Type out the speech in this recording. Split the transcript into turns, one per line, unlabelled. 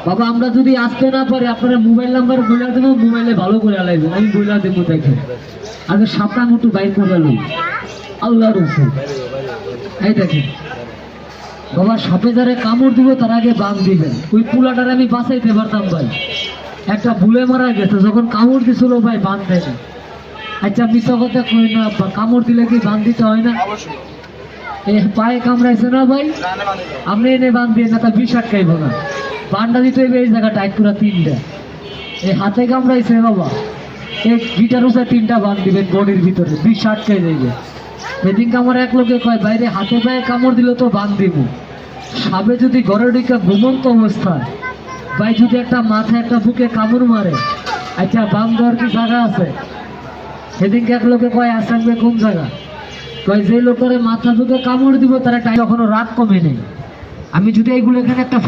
বাবা আমরা যদি আসতে না পারি আপনারা মোবাইল নাম্বার বলে দেবো, মোবাইলে ভালো করে আলাইবেন, আমি বলে দেবো। দেখেন আগে সাপটা মতো বাইক করে লই, আল্লাহ রসুল। এই দেখেন বাবা, সাপে যারা কামড় দিব তার আগে বাঁধ দিবেন। ওই পুলাটার আমি বাঁচাইতে পারতাম ভাই, একটা ভুলে মারা গেছে, যখন কামড় দিছিল ভাই বাঁধ দেয় না। আচ্ছা মিথ্যা কথা কই না, কামড় দিলে কি বাঁধ দিতে হয় না? পায়ে কামড়াইছে না ভাই, আপনি এনে বাঁধ দিয়ে না, তা বিষ আটকাইব না, বান্ডা দিতে হইবে এই জায়গাটা এক পুরা 3টা। এই হাতে কামড়াইছে বাবা, এই গিটার উঁচা 3টা বাঁধ দিবেন বডির ভিতরে, বিষ আটকাই যাইবে। সেদিনকে আমার এক লোকে কয় বাইরে হাতে পায়ে কামড় দিলে তো বাঁধ দিব, সাপে যদি ঘরে ঢুকে ঘুমন্ত অবস্থায় ভাই যদি একটা মাথায় একটা বুকে কামড় মারে, আচ্ছা বাঁধ দেওয়ার কি জায়গা আছে? সেদিনকে এক লোকে কয় আসামে কোন জায়গা? কয় যে লোকের মাথা বুকে কামড় দিব তারা এখনো রাত কমে নেই। আমি যদি এইগুলো এখানে একটা